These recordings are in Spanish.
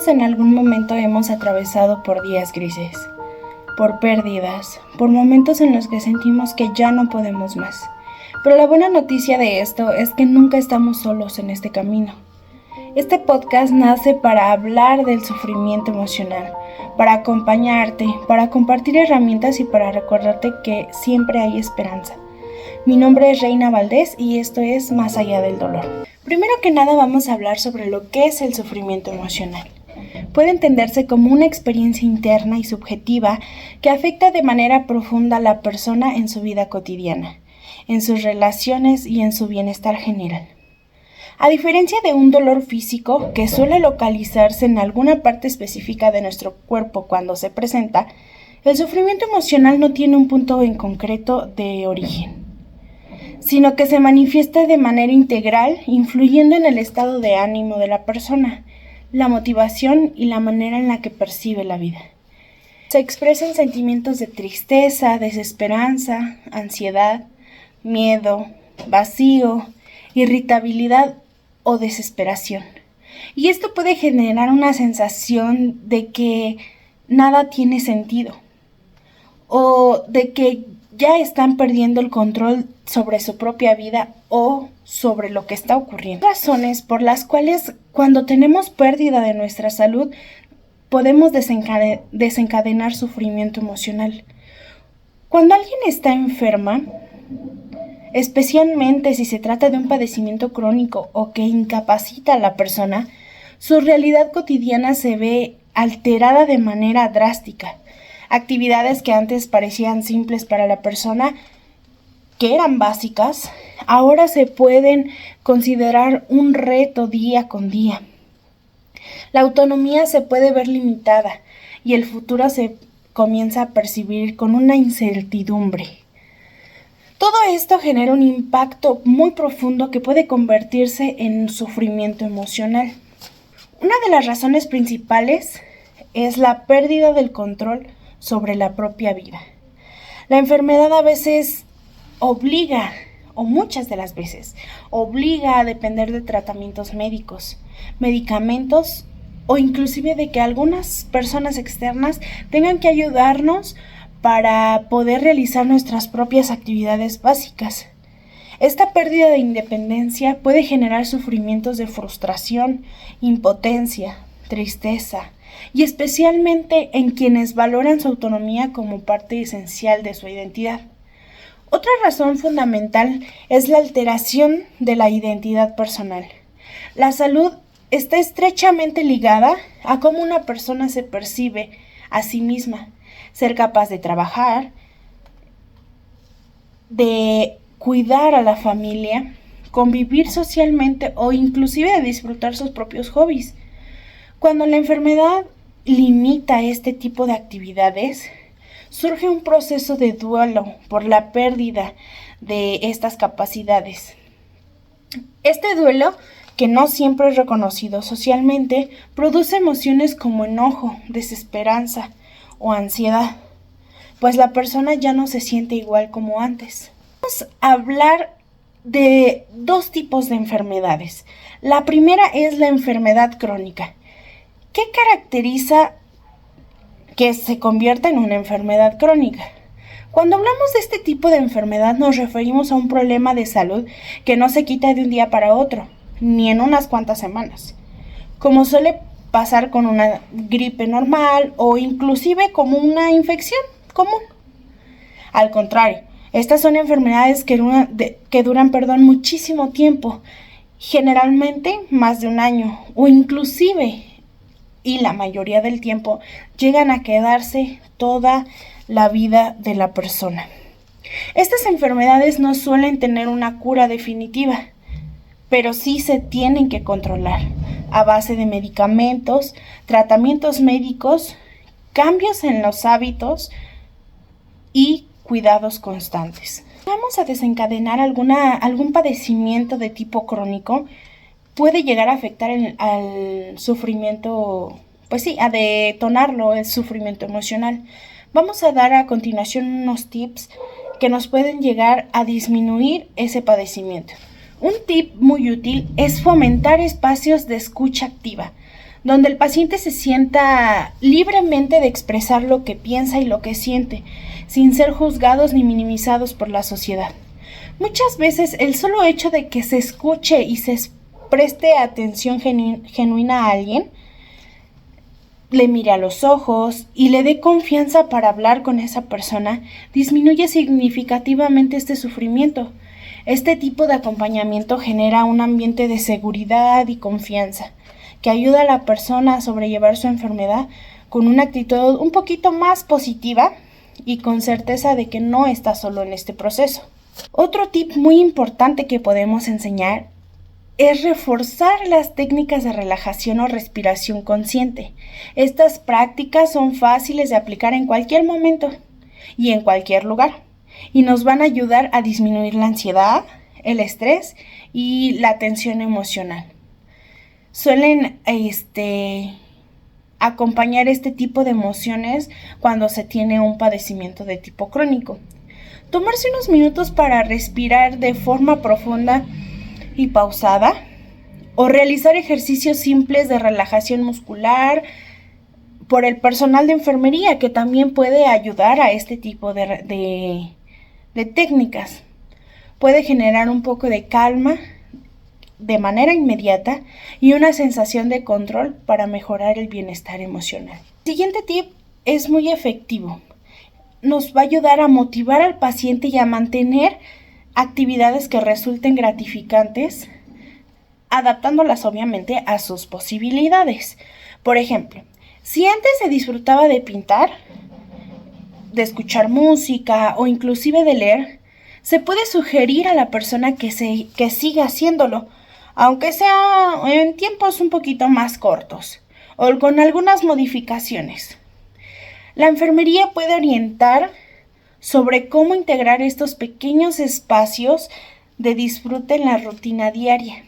Todos en algún momento hemos atravesado por días grises, por pérdidas, por momentos en los que sentimos que ya no podemos más. Pero la buena noticia de esto es que nunca estamos solos en este camino. Este podcast nace para hablar del sufrimiento emocional, para acompañarte, para compartir herramientas y para recordarte que siempre hay esperanza. Mi nombre es Reina Valdés y esto es Más allá del dolor. Primero que nada vamos a hablar sobre lo que es el sufrimiento emocional. Puede entenderse como una experiencia interna y subjetiva que afecta de manera profunda a la persona en su vida cotidiana, en sus relaciones y en su bienestar general. A diferencia de un dolor físico que suele localizarse en alguna parte específica de nuestro cuerpo cuando se presenta, el sufrimiento emocional no tiene un punto en concreto de origen, sino que se manifiesta de manera integral, influyendo en el estado de ánimo de la persona, la motivación y la manera en la que percibe la vida. Se expresan sentimientos de tristeza, desesperanza, ansiedad, miedo, vacío, irritabilidad o desesperación. Y esto puede generar una sensación de que nada tiene sentido o de que ya están perdiendo el control sobre su propia vida o sobre lo que está ocurriendo. Razones por las cuales cuando tenemos pérdida de nuestra salud podemos desencadenar sufrimiento emocional. Cuando alguien está enferma, especialmente si se trata de un padecimiento crónico o que incapacita a la persona, su realidad cotidiana se ve alterada de manera drástica. Actividades que antes parecían simples para la persona, que eran básicas, ahora se pueden considerar un reto día con día. La autonomía se puede ver limitada y el futuro se comienza a percibir con una incertidumbre. Todo esto genera un impacto muy profundo que puede convertirse en sufrimiento emocional. Una de las razones principales es la pérdida del control sobre la propia vida. La enfermedad a veces obliga, o muchas de las veces, obliga a depender de tratamientos médicos, medicamentos o inclusive de que algunas personas externas tengan que ayudarnos para poder realizar nuestras propias actividades básicas. Esta pérdida de independencia puede generar sufrimientos de frustración, impotencia, tristeza, y especialmente en quienes valoran su autonomía como parte esencial de su identidad. Otra razón fundamental es la alteración de la identidad personal. La salud está estrechamente ligada a cómo una persona se percibe a sí misma, ser capaz de trabajar, de cuidar a la familia, convivir socialmente o inclusive de disfrutar sus propios hobbies. Cuando la enfermedad limita este tipo de actividades, surge un proceso de duelo por la pérdida de estas capacidades. Este duelo, que no siempre es reconocido socialmente, produce emociones como enojo, desesperanza o ansiedad, pues la persona ya no se siente igual como antes. Vamos a hablar de dos tipos de enfermedades. La primera es la enfermedad crónica. ¿Qué caracteriza que se convierta en una enfermedad crónica? Cuando hablamos de este tipo de enfermedad nos referimos a un problema de salud que no se quita de un día para otro, ni en unas cuantas semanas, como suele pasar con una gripe normal o inclusive como una infección común. Al contrario, estas son enfermedades que duran muchísimo tiempo, generalmente más de un año o inclusive, y la mayoría del tiempo, llegan a quedarse toda la vida de la persona. Estas enfermedades no suelen tener una cura definitiva, pero sí se tienen que controlar a base de medicamentos, tratamientos médicos, cambios en los hábitos y cuidados constantes. Vamos a desencadenar algún padecimiento de tipo crónico, puede llegar a afectar al sufrimiento, a detonarlo, el sufrimiento emocional. Vamos a dar a continuación unos tips que nos pueden llegar a disminuir ese padecimiento. Un tip muy útil es fomentar espacios de escucha activa, donde el paciente se sienta libremente de expresar lo que piensa y lo que siente, sin ser juzgados ni minimizados por la sociedad. Muchas veces el solo hecho de que se escuche y se preste atención genuina a alguien, le mire a los ojos y le dé confianza para hablar con esa persona, disminuye significativamente este sufrimiento. Este tipo de acompañamiento genera un ambiente de seguridad y confianza, que ayuda a la persona a sobrellevar su enfermedad con una actitud un poquito más positiva y con certeza de que no está solo en este proceso. Otro tip muy importante que podemos enseñar es reforzar las técnicas de relajación o respiración consciente. Estas prácticas son fáciles de aplicar en cualquier momento y en cualquier lugar, y nos van a ayudar a disminuir la ansiedad, el estrés y la tensión emocional. Suelen acompañar este tipo de emociones cuando se tiene un padecimiento de tipo crónico. Tomarse unos minutos para respirar de forma profunda y pausada, o realizar ejercicios simples de relajación muscular por el personal de enfermería, que también puede ayudar a este tipo de técnicas. Puede generar un poco de calma de manera inmediata y una sensación de control para mejorar el bienestar emocional. El siguiente tip es muy efectivo. Nos va a ayudar a motivar al paciente y a mantener actividades que resulten gratificantes, adaptándolas obviamente a sus posibilidades. Por ejemplo, si antes se disfrutaba de pintar, de escuchar música o inclusive de leer, se puede sugerir a la persona que siga haciéndolo, aunque sea en tiempos un poquito más cortos o con algunas modificaciones. La enfermería puede orientar sobre cómo integrar estos pequeños espacios de disfrute en la rutina diaria,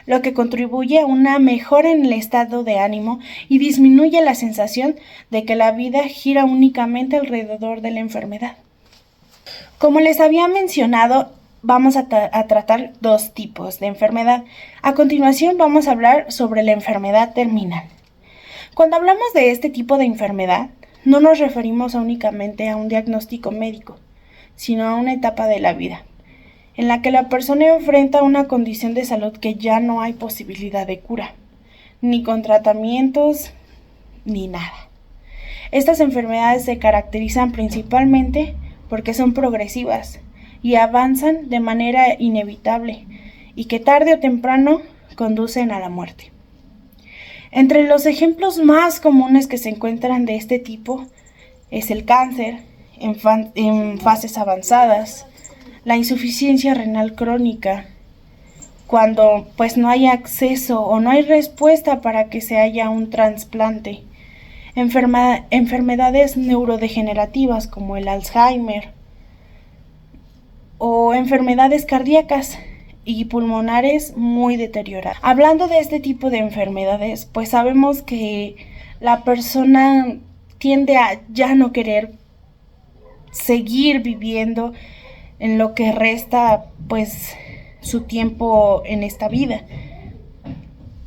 lo que contribuye a una mejora en el estado de ánimo y disminuye la sensación de que la vida gira únicamente alrededor de la enfermedad. Como les había mencionado, vamos a tratar dos tipos de enfermedad. A continuación vamos a hablar sobre la enfermedad terminal. Cuando hablamos de este tipo de enfermedad, no nos referimos únicamente a un diagnóstico médico, sino a una etapa de la vida, en la que la persona enfrenta una condición de salud que ya no hay posibilidad de cura, ni con tratamientos, ni nada. Estas enfermedades se caracterizan principalmente porque son progresivas y avanzan de manera inevitable y que tarde o temprano conducen a la muerte. Entre los ejemplos más comunes que se encuentran de este tipo es el cáncer en fases avanzadas, la insuficiencia renal crónica, cuando pues no hay acceso o no hay respuesta para que se haya un trasplante, enfermedades neurodegenerativas como el Alzheimer o enfermedades cardíacas y pulmonares muy deterioradas. Hablando de este tipo de enfermedades, pues sabemos que la persona tiende a ya no querer seguir viviendo en lo que resta pues su tiempo en esta vida.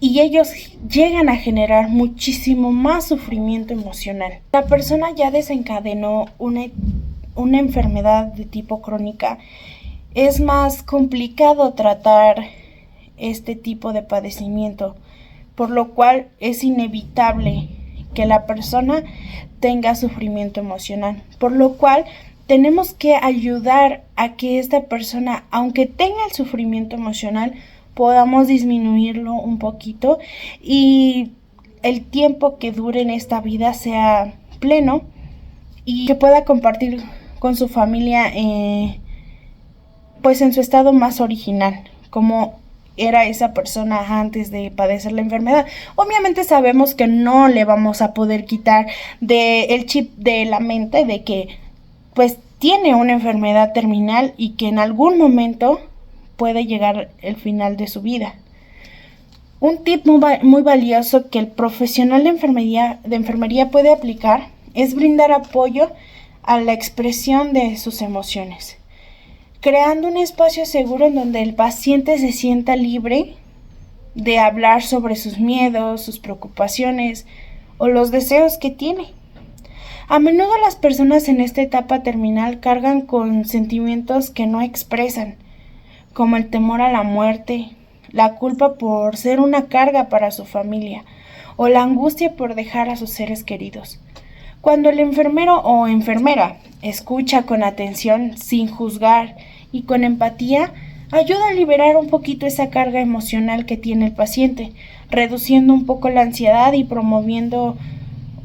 Y ellos llegan a generar muchísimo más sufrimiento emocional. La persona ya desencadenó una enfermedad de tipo crónica. Es más complicado tratar este tipo de padecimiento, por lo cual es inevitable que la persona tenga sufrimiento emocional, por lo cual tenemos que ayudar a que esta persona, aunque tenga el sufrimiento emocional, podamos disminuirlo un poquito y el tiempo que dure en esta vida sea pleno y que pueda compartir con su familia pues en su estado más original, como era esa persona antes de padecer la enfermedad. Obviamente sabemos que no le vamos a poder quitar el chip de la mente de que pues tiene una enfermedad terminal y que en algún momento puede llegar el final de su vida. Un tip muy valioso que el profesional de enfermería puede aplicar es brindar apoyo a la expresión de sus emociones, creando un espacio seguro en donde el paciente se sienta libre de hablar sobre sus miedos, sus preocupaciones o los deseos que tiene. A menudo las personas en esta etapa terminal cargan con sentimientos que no expresan, como el temor a la muerte, la culpa por ser una carga para su familia o la angustia por dejar a sus seres queridos. Cuando el enfermero o enfermera escucha con atención, sin juzgar y con empatía, ayuda a liberar un poquito esa carga emocional que tiene el paciente, reduciendo un poco la ansiedad y promoviendo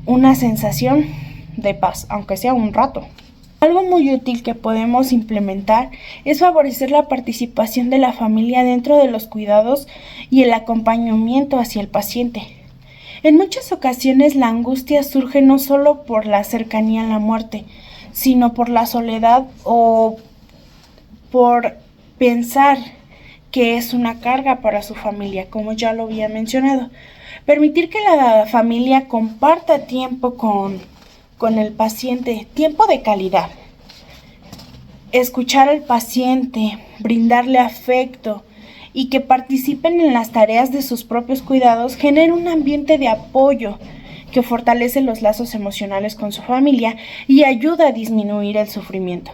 una sensación de paz, aunque sea un rato. Algo muy útil que podemos implementar es favorecer la participación de la familia dentro de los cuidados y el acompañamiento hacia el paciente. En muchas ocasiones la angustia surge no solo por la cercanía a la muerte, sino por la soledad o por pensar que es una carga para su familia, como ya lo había mencionado. Permitir que la familia comparta tiempo con el paciente, tiempo de calidad. Escuchar al paciente, brindarle afecto y que participen en las tareas de sus propios cuidados genera un ambiente de apoyo que fortalece los lazos emocionales con su familia y ayuda a disminuir el sufrimiento.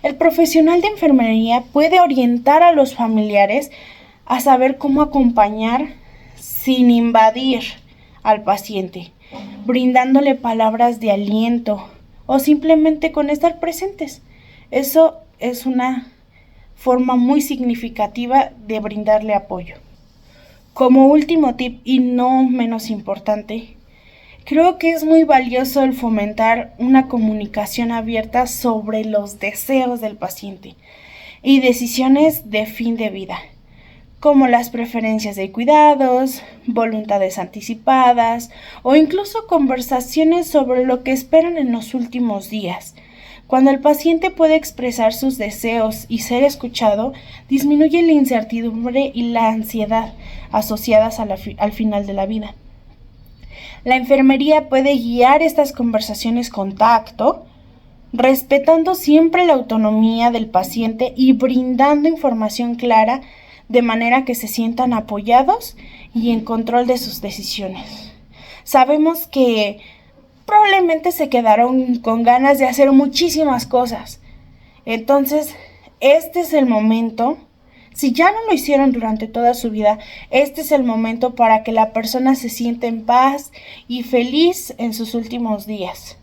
El profesional de enfermería puede orientar a los familiares a saber cómo acompañar sin invadir al paciente, brindándole palabras de aliento o simplemente con estar presentes. Eso es una forma muy significativa de brindarle apoyo. Como último tip y no menos importante, creo que es muy valioso el fomentar una comunicación abierta sobre los deseos del paciente y decisiones de fin de vida, como las preferencias de cuidados, voluntades anticipadas o incluso conversaciones sobre lo que esperan en los últimos días. Cuando el paciente puede expresar sus deseos y ser escuchado, disminuye la incertidumbre y la ansiedad asociadas al final de la vida. La enfermería puede guiar estas conversaciones con tacto, respetando siempre la autonomía del paciente y brindando información clara de manera que se sientan apoyados y en control de sus decisiones. Sabemos que probablemente se quedaron con ganas de hacer muchísimas cosas. Entonces, este es el momento. Si ya no lo hicieron durante toda su vida, este es el momento para que la persona se sienta en paz y feliz en sus últimos días.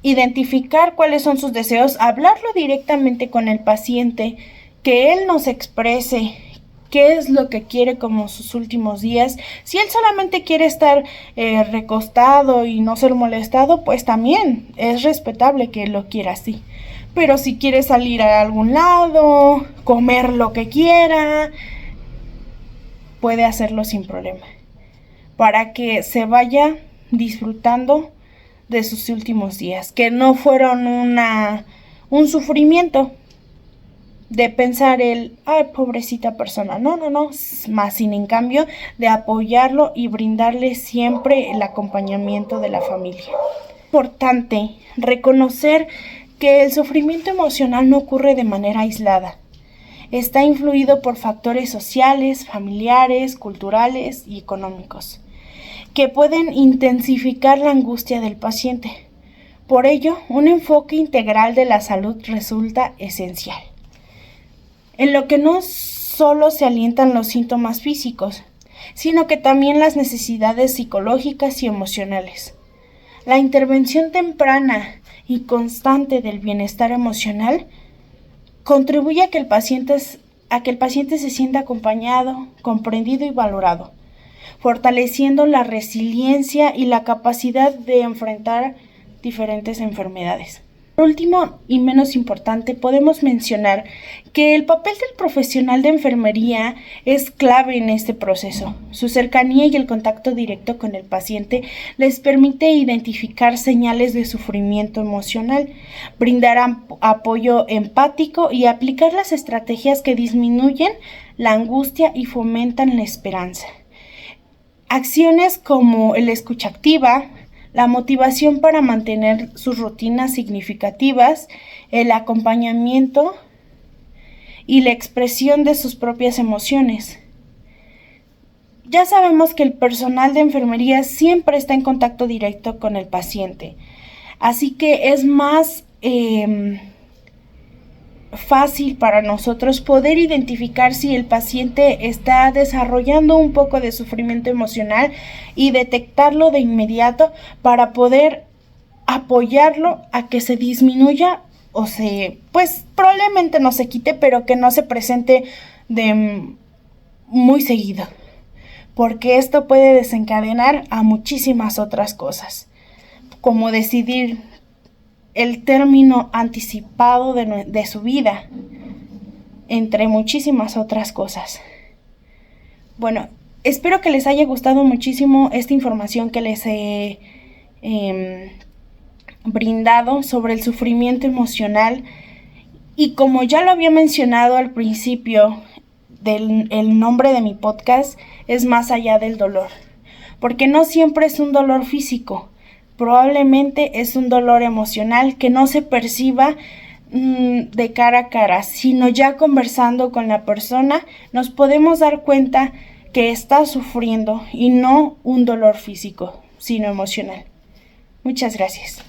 Identificar cuáles son sus deseos, hablarlo directamente con el paciente, que él nos exprese qué es lo que quiere como sus últimos días. Si él solamente quiere estar recostado y no ser molestado, pues también es respetable que lo quiera así. Pero si quiere salir a algún lado, comer lo que quiera, puede hacerlo sin problema, para que se vaya disfrutando de sus últimos días, que no fueron un sufrimiento de pensar ay, pobrecita persona, no, más sin en cambio de apoyarlo y brindarle siempre el acompañamiento de la familia. Es importante reconocer que el sufrimiento emocional no ocurre de manera aislada. Está influido por factores sociales, familiares, culturales y económicos, que pueden intensificar la angustia del paciente. Por ello, un enfoque integral de la salud resulta esencial, en lo que no solo se alientan los síntomas físicos, sino que también las necesidades psicológicas y emocionales. La intervención temprana y constante del bienestar emocional contribuye a que el paciente se sienta acompañado, comprendido y valorado, fortaleciendo la resiliencia y la capacidad de enfrentar diferentes enfermedades. Por último y menos importante, podemos mencionar que el papel del profesional de enfermería es clave en este proceso. Su cercanía y el contacto directo con el paciente les permite identificar señales de sufrimiento emocional, brindar apoyo empático y aplicar las estrategias que disminuyen la angustia y fomentan la esperanza. Acciones como el escucha activa, la motivación para mantener sus rutinas significativas, el acompañamiento y la expresión de sus propias emociones Ya sabemos que el personal de enfermería siempre está en contacto directo con el paciente, así que es más fácil para nosotros poder identificar si el paciente está desarrollando un poco de sufrimiento emocional y detectarlo de inmediato para poder apoyarlo a que se disminuya o pues probablemente no se quite, pero que no se presente de muy seguido, porque esto puede desencadenar a muchísimas otras cosas, como decidir el término anticipado de su vida, entre muchísimas otras cosas. Bueno, espero que les haya gustado muchísimo esta información que les he brindado sobre el sufrimiento emocional, y como ya lo había mencionado al principio el nombre de mi podcast, es más allá del dolor, porque no siempre es un dolor físico. Probablemente es un dolor emocional que no se perciba de cara a cara, sino ya conversando con la persona nos podemos dar cuenta que está sufriendo, y no un dolor físico, sino emocional. Muchas gracias.